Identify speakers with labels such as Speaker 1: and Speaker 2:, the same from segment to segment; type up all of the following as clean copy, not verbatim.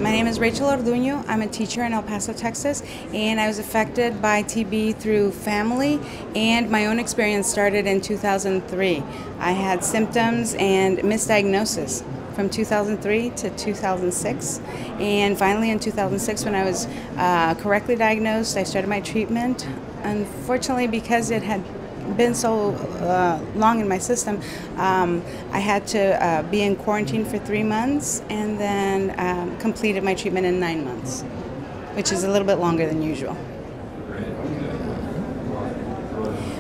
Speaker 1: My name is Rachel Orduño. I'm a teacher in El Paso, Texas, and I was affected by TB through family, and my own experience started in 2003. I had symptoms and misdiagnosis from 2003 to 2006, and finally in 2006 when I was correctly diagnosed, I started my treatment. Unfortunately, because it had been so long in my system, I had to be in quarantine for 3 months and then completed my treatment in 9 months, which is a little bit longer than usual.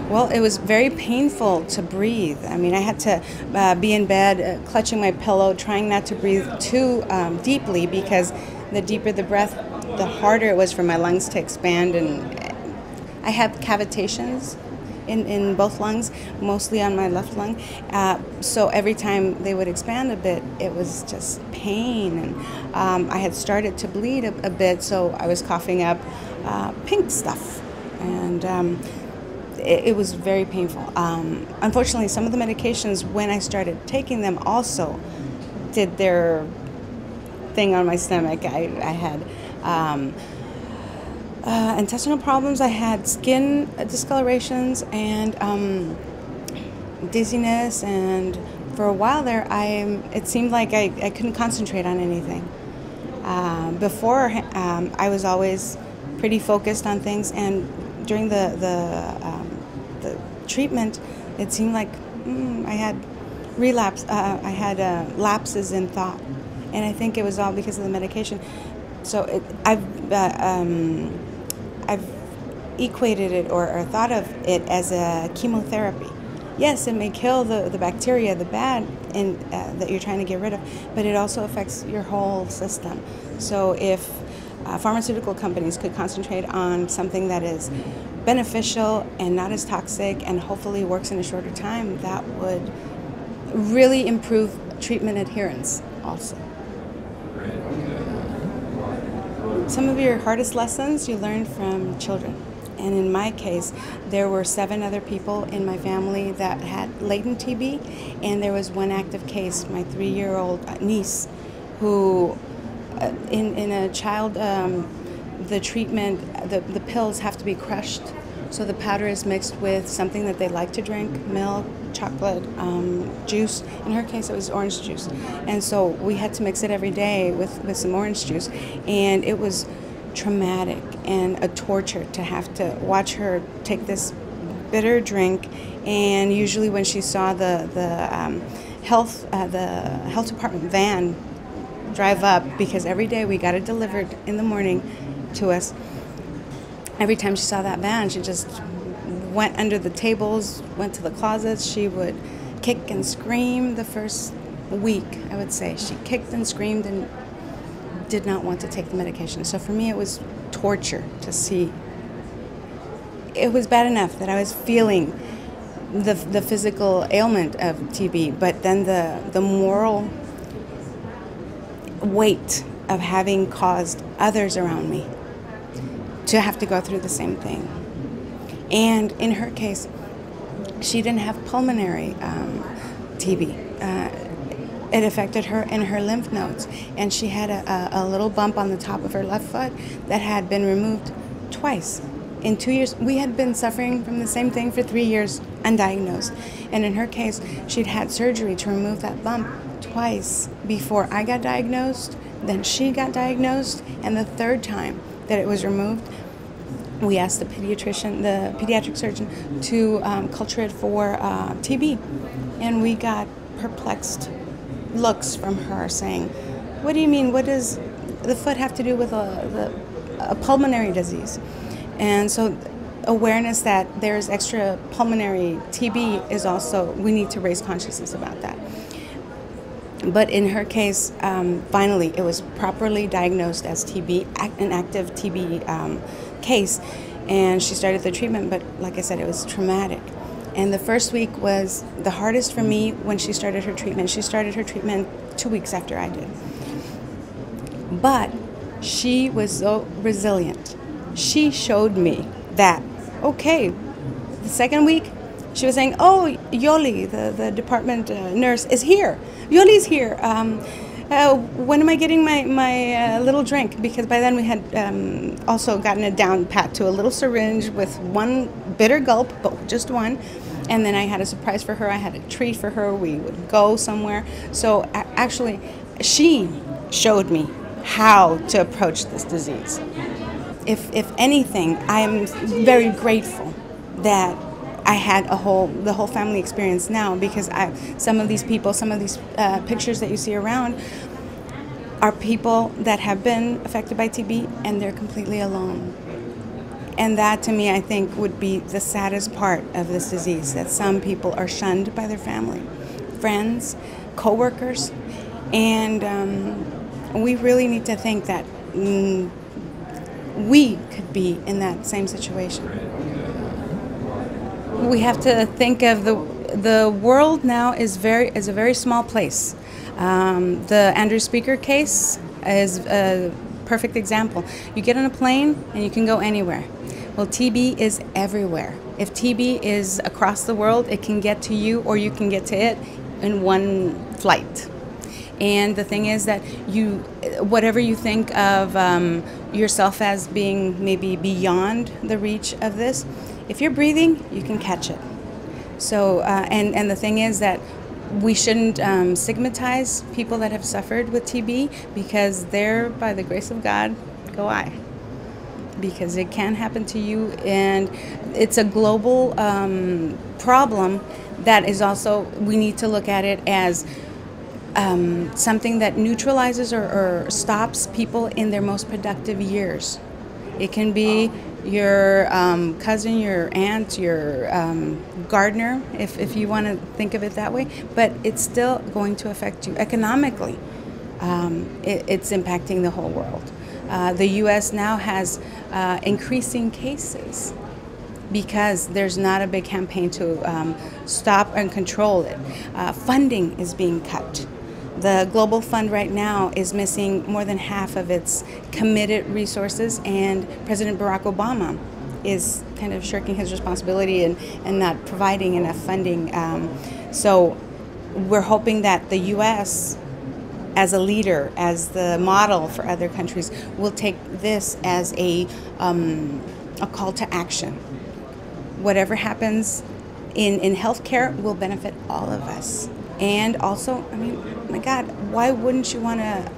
Speaker 1: Well, it was very painful to breathe. I mean, I had to be in bed, clutching my pillow, trying not to breathe too deeply, because the deeper the breath, the harder it was for my lungs to expand. And I have cavitations in both lungs, mostly on my left lung. So every time they would expand a bit, it was just pain. And I had started to bleed a bit, so I was coughing up pink stuff. And it was very painful. Unfortunately, some of the medications, when I started taking them, also did their thing on my stomach. I had intestinal problems, I had skin discolorations, and dizziness, and for a while there, it seemed like I couldn't concentrate on anything. Before, I was always pretty focused on things, and during the treatment, it seemed like I had I had lapses in thought, and I think it was all because of the medication. So I've equated it or thought of it as a chemotherapy. Yes, it may kill the bacteria, the bad that you're trying to get rid of, but it also affects your whole system. So if pharmaceutical companies could concentrate on something that is beneficial and not as toxic and hopefully works in a shorter time, that would really improve treatment adherence also. Some of your hardest lessons you learn from children. And in my case, there were 7 other people in my family that had latent TB, and there was one active case, my 3-year-old niece, who in a child, the treatment, the pills have to be crushed. So the powder is mixed with something that they like to drink, milk, chocolate, juice. In her case, it was orange juice. And so we had to mix it every day with some orange juice. And it was traumatic and a torture to have to watch her take this bitter drink. And usually when she saw the health department van drive up, because every day we got it delivered in the morning to us, every time she saw that van, she just went under the tables, went to the closets. She would kick and scream. The first week, I would say, she kicked and screamed and did not want to take the medication. So for me, it was torture to see. It was bad enough that I was feeling the physical ailment of TB, but then the moral weight of having caused others around me to have to go through the same thing. And in her case, she didn't have pulmonary TB. It affected her in her lymph nodes, and she had a little bump on the top of her left foot that had been removed twice. In 2 years, we had been suffering from the same thing for 3 years, undiagnosed. And in her case, she'd had surgery to remove that bump twice before I got diagnosed, then she got diagnosed, and the third time that it was removed, we asked the pediatric surgeon, to culture it for TB. And we got perplexed looks from her saying, "What do you mean? What does the foot have to do with a pulmonary disease?" And so awareness that there's extra pulmonary TB is also, we need to raise consciousness about that. But in her case, finally, it was properly diagnosed as TB, an active TB case, and she started the treatment, but like I said, it was traumatic. And the first week was the hardest for me when she started her treatment. She started her treatment 2 weeks after I did. But she was so resilient. She showed me that, okay, the second week, she was saying, "Oh, Yoli, the department nurse, is here. Yoli's here. when am I getting my little drink? Because by then we had also gotten it down pat to a little syringe with one bitter gulp, but just one. And then I had a surprise for her. I had a treat for her. We would go somewhere. So actually, she showed me how to approach this disease. If anything, I am very grateful that I had the whole family experience now, because some of these people, some of these pictures that you see around are people that have been affected by TB and they're completely alone. And that, to me, I think would be the saddest part of this disease, that some people are shunned by their family, friends, co-workers, and we really need to think that we could be in that same situation. We have to think of the world now is a very small place. The Andrew Speaker case is a perfect example. You get on a plane and you can go anywhere. Well, TB is everywhere. If TB is across the world, it can get to you or you can get to it in one flight. And the thing is that whatever you think of yourself as being maybe beyond the reach of this, if you're breathing, you can catch it. So, and the thing is that we shouldn't stigmatize people that have suffered with TB, because there, by the grace of God, go I. Because it can happen to you, and it's a global problem that is also, we need to look at it as something that neutralizes or stops people in their most productive years. It can be your cousin, your aunt, your gardener, if you want to think of it that way, but it's still going to affect you economically. It's impacting the whole world. The U.S. now has increasing cases because there's not a big campaign to stop and control it. Funding is being cut. The Global Fund right now is missing more than half of its committed resources, and President Barack Obama is kind of shirking his responsibility and not providing enough funding. So we're hoping that the U.S., as a leader, as the model for other countries, will take this as a call to action. Whatever happens in healthcare will benefit all of us. And also, I mean, my God, why wouldn't you want to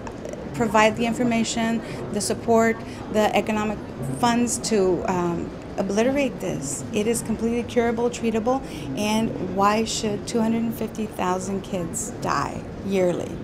Speaker 1: provide the information, the support, the economic funds to obliterate this? It is completely curable, treatable, and why should 250,000 kids die yearly?